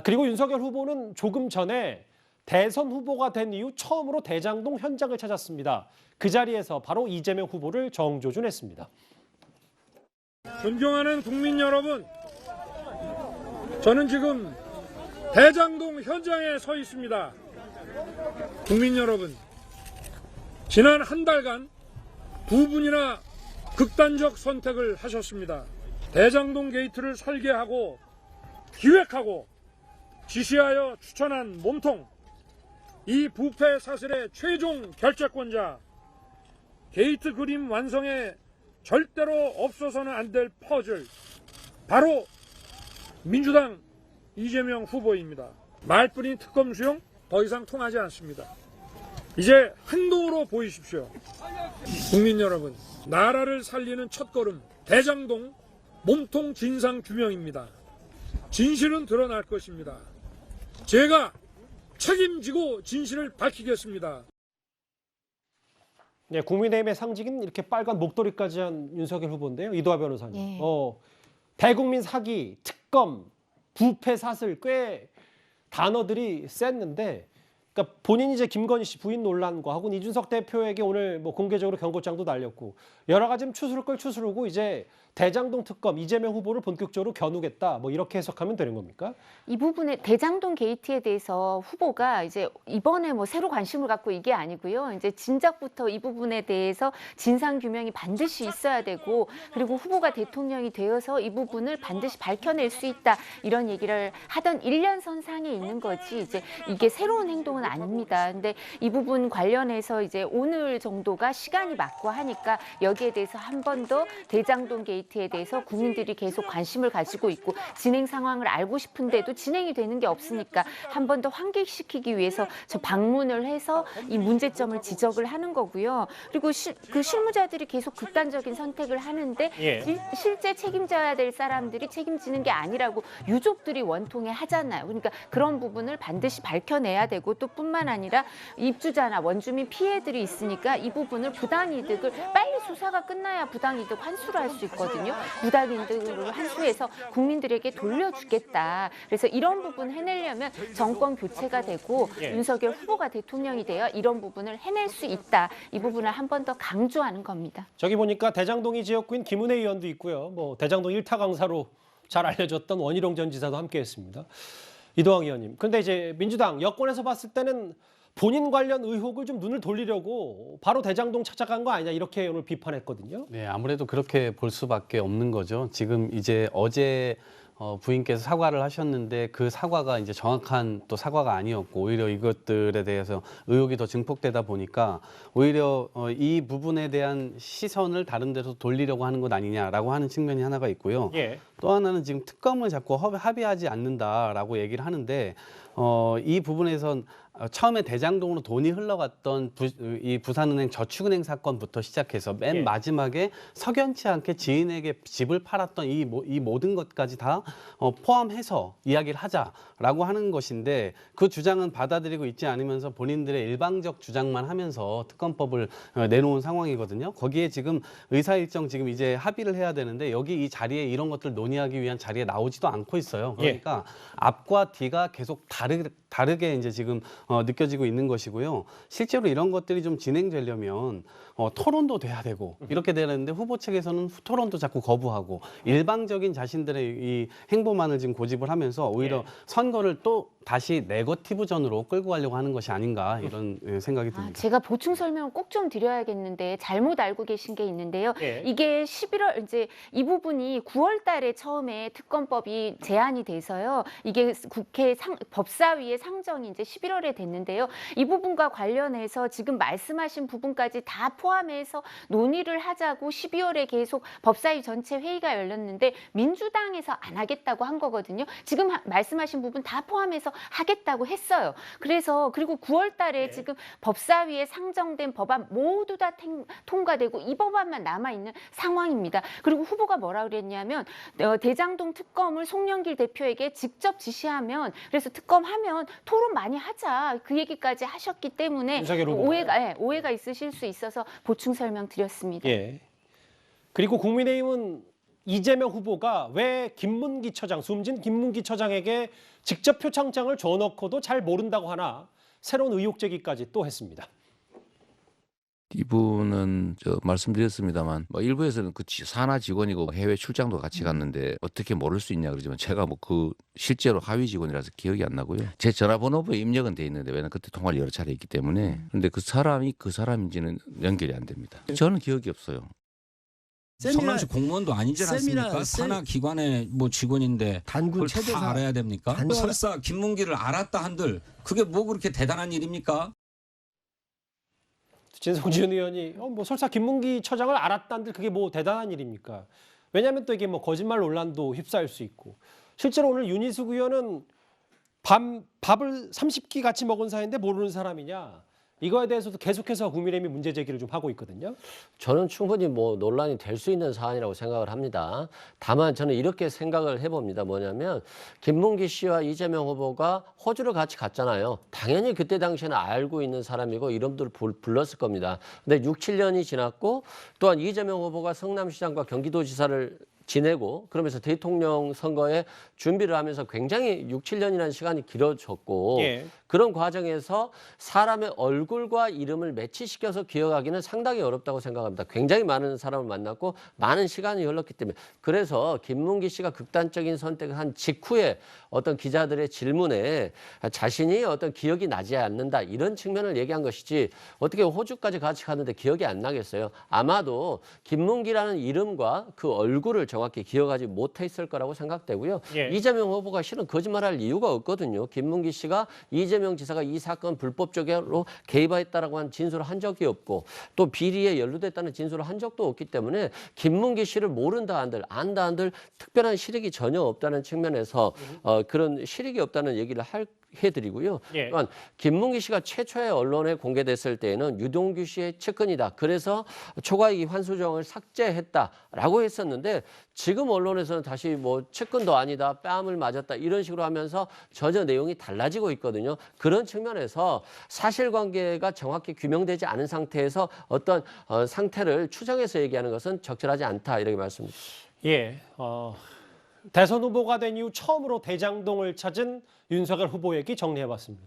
그리고 윤석열 후보는 조금 전에 대선 후보가 된 이후 처음으로 대장동 현장을 찾았습니다. 그 자리에서 바로 이재명 후보를 정조준했습니다. 존경하는 국민 여러분, 저는 지금 대장동 현장에 서 있습니다. 국민 여러분, 지난 한 달간 두 분이나 극단적 선택을 하셨습니다. 대장동 게이트를 설계하고 기획하고 지시하여 추천한 몸통, 이 부패 사슬의 최종 결재권자, 게이트 그림 완성에 절대로 없어서는 안 될 퍼즐, 바로 민주당 이재명 후보입니다. 말뿐인 특검 수용 더 이상 통하지 않습니다. 이제 행동으로 보이십시오. 국민 여러분, 나라를 살리는 첫걸음, 대장동 몸통 진상 규명입니다. 진실은 드러날 것입니다. 제가 책임지고 진실을 밝히겠습니다. 네, 국민의힘의 상징은 이렇게 빨간 목도리까지 한 윤석열 후보인데요. 이도하 변호사님. 예. 대국민 사기, 특검, 부패 사슬 꽤 단어들이 셌는데, 그러니까 본인이 이제 김건희 씨 부인 논란과 혹은 이준석 대표에게 오늘 뭐 공개적으로 경고장도 날렸고 여러 가지 추스를 걸 추스르고 이제 대장동 특검 이재명 후보를 본격적으로 겨누겠다 뭐 이렇게 해석하면 되는 겁니까? 이 부분에 대장동 게이트에 대해서 후보가 이제 이번에 뭐 새로 관심을 갖고 이게 아니고요. 이제 진작부터 이 부분에 대해서 진상 규명이 반드시 있어야 되고, 그리고 후보가 대통령이 되어서 이 부분을 반드시 밝혀낼 수 있다, 이런 얘기를 하던 1년선 상에 있는 거지 이제 이게 새로운 행동은 아닙니다. 근데 이 부분 관련해서 이제 오늘 정도가 시간이 맞고 하니까 여기에 대해서 한 번 더 대장동 게이트에 대해서 국민들이 계속 관심을 가지고 있고 진행 상황을 알고 싶은데도 진행이 되는 게 없으니까 한 번 더 환기시키기 위해서 저 방문을 해서 이 문제점을 지적을 하는 거고요. 그리고 그 실무자들이 계속 극단적인 선택을 하는데 실제 책임져야 될 사람들이 책임지는 게 아니라고 유족들이 원통해 하잖아요. 그러니까 그런 부분을 반드시 밝혀내야 되고, 또 뿐만 아니라 입주자나 원주민 피해들이 있으니까 이 부분을 부당이득을 빨리 수사가 끝나야 부당이득 환수를 할 수 있거든요. 부당이득을 환수해서 국민들에게 돌려주겠다. 그래서 이런 부분 해내려면 정권 교체가 되고 윤석열 후보가 대통령이 되어 이런 부분을 해낼 수 있다. 이 부분을 한 번 더 강조하는 겁니다. 저기 보니까 대장동이 지역구인 김은혜 의원도 있고요. 뭐 대장동 1타 강사로 잘 알려졌던 원희룡 전 지사도 함께했습니다. 이도항 의원님. 그런데 이제 민주당 여권에서 봤을 때는 본인 관련 의혹을 좀 눈을 돌리려고 바로 대장동 찾아간 거 아니냐 이렇게 오늘 비판했거든요. 네, 아무래도 그렇게 볼 수밖에 없는 거죠. 지금 이제 어제 부인께서 사과를 하셨는데 그 사과가 이제 정확한 또 사과가 아니었고 오히려 이것들에 대해서 의혹이 더 증폭되다 보니까 오히려 이 부분에 대한 시선을 다른 데서 돌리려고 하는 것 아니냐라고 하는 측면이 하나가 있고요. 또 하나는 지금 특검을 자꾸 합의하지 않는다라고 얘기를 하는데 이 부분에선 처음에 대장동으로 돈이 흘러갔던 이 부산은행 저축은행 사건부터 시작해서 맨 마지막에 석연치 않게 지인에게 집을 팔았던 이 모든 것까지 다 포함해서 이야기를 하자라고 하는 것인데, 그 주장은 받아들이고 있지 않으면서 본인들의 일방적 주장만 하면서 특검법을 내놓은 상황이거든요. 거기에 지금 의사일정 지금 이제 합의를 해야 되는데 여기 이 자리에 이런 것들 논의하기 위한 자리에 나오지도 않고 있어요. 그러니까 앞과 뒤가 계속 다르게 이제 지금 느껴지고 있는 것이고요. 실제로 이런 것들이 좀 진행되려면 토론도 돼야 되고 이렇게 되는데 후보 측에서는 토론도 자꾸 거부하고 일방적인 자신들의 이 행보만을 지금 고집을 하면서 오히려 선거를 또 다시 네거티브전으로 끌고 가려고 하는 것이 아닌가 이런 생각이 듭니다. 제가 보충 설명을 꼭 좀 드려야겠는데 잘못 알고 계신 게 있는데요. 이게 11월 이제 이 부분이 9월 달에 처음에 특검법이 제안이 돼서요. 이게 국회 법사위의 상정이 이제 11월에 됐는데요. 이 부분과 관련해서 지금 말씀하신 부분까지 다 포함해서 논의를 하자고 12월에 계속 법사위 전체 회의가 열렸는데 민주당에서 안 하겠다고 한 거거든요. 지금 말씀하신 부분 다 포함해서 하겠다고 했어요. 그래서 그리고 9월 달에 지금 법사위에 상정된 법안 모두 다 통과되고 이 법안만 남아있는 상황입니다. 그리고 후보가 뭐라 그랬냐면 대장동 특검을 송영길 대표에게 직접 지시하면, 그래서 특검하면 토론 많이 하자, 그 얘기까지 하셨기 때문에 오해가 있으실 수 있어서 보충 설명 드렸습니다. 그리고 국민의힘은 이재명 후보가 왜 김문기 처장, 숨진 김문기 처장에게 직접 표창장을 줘놓고도 잘 모른다고 하나 새로운 의혹 제기까지 또 했습니다. 이분은 말씀드렸습니다만 일부에서는 그 산하 직원이고 해외 출장도 같이 갔는데 어떻게 모를 수 있냐 그러지만 제가 그 실제로 하위 직원이라서 기억이 안 나고요. 제 전화번호부에 입력은 돼 있는데 왜냐면 그때 통화를 여러 차례 했기 때문에 근데 그 사람이 그 사람인지는 연결이 안 됩니다. 저는 기억이 없어요. 성남시 공무원도 아니지 않습니까? 세미나- 산하 기관의 뭐 직원인데 단군 그걸 최대사 다 알아야 됩니까? 설사 김문기를 알았다 한들 그게 뭐 그렇게 대단한 일입니까? 진성준 의원이 뭐 설사 김문기 처장을 알았다는데 그게 뭐 대단한 일입니까? 왜냐하면 또 이게 뭐 거짓말 논란도 휩싸일 수 있고 실제로 오늘 윤희숙 의원은 밥을 30끼 같이 먹은 사이인데 모르는 사람이냐 이거에 대해서도 계속해서 국민의힘이 문제 제기를 좀 하고 있거든요. 저는 충분히 뭐 논란이 될 수 있는 사안이라고 생각을 합니다. 다만 저는 이렇게 생각을 해봅니다. 뭐냐면 김문기 씨와 이재명 후보가 호주를 같이 갔잖아요. 당연히 그때 당시에는 알고 있는 사람이고 이름들을 불렀을 겁니다. 근데 6, 7년이 지났고 또한 이재명 후보가 성남시장과 경기도지사를 지내고 그러면서 대통령 선거에 준비를 하면서 굉장히 6, 7년이라는 시간이 길어졌고 예. 그런 과정에서 사람의 얼굴과 이름을 매치시켜서 기억하기는 상당히 어렵다고 생각합니다. 굉장히 많은 사람을 만났고 많은 시간이 흘렀기 때문에 그래서 김문기 씨가 극단적인 선택을 한 직후에 어떤 기자들의 질문에 자신이 어떤 기억이 나지 않는다 이런 측면을 얘기한 것이지 어떻게 호주까지 같이 갔는데 기억이 안 나겠어요. 아마도 김문기라는 이름과 그 얼굴을 정확히 기억하지 못했을 거라고 생각되고요. 예. 이재명 후보가 실은 거짓말할 이유가 없거든요. 김문기 씨가 이재명 지사가 이 사건 불법적으로 개입했다라고 한 진술을 한 적이 없고 또 비리에 연루됐다는 진술을 한 적도 없기 때문에 김문기 씨를 모른다 한들 안다 한들 특별한 실익이 전혀 없다는 측면에서 그런 실익이 없다는 얘기를 해드리고요. 예. 또한 김문기 씨가 최초의 언론에 공개됐을 때에는 유동규 씨의 측근이다. 그래서 초과이익 환수정을 삭제했다라고 했었는데 지금 언론에서는 다시 뭐 측근도 아니다, 뺨을 맞았다 이런 식으로 하면서 전혀 내용이 달라지고 있거든요. 그런 측면에서 사실관계가 정확히 규명되지 않은 상태에서 어떤 상태를 추정해서 얘기하는 것은 적절하지 않다 이렇게 말씀드립니다. 예. 대선 후보가 된 이후 처음으로 대장동을 찾은 윤석열 후보 얘기 정리해봤습니다.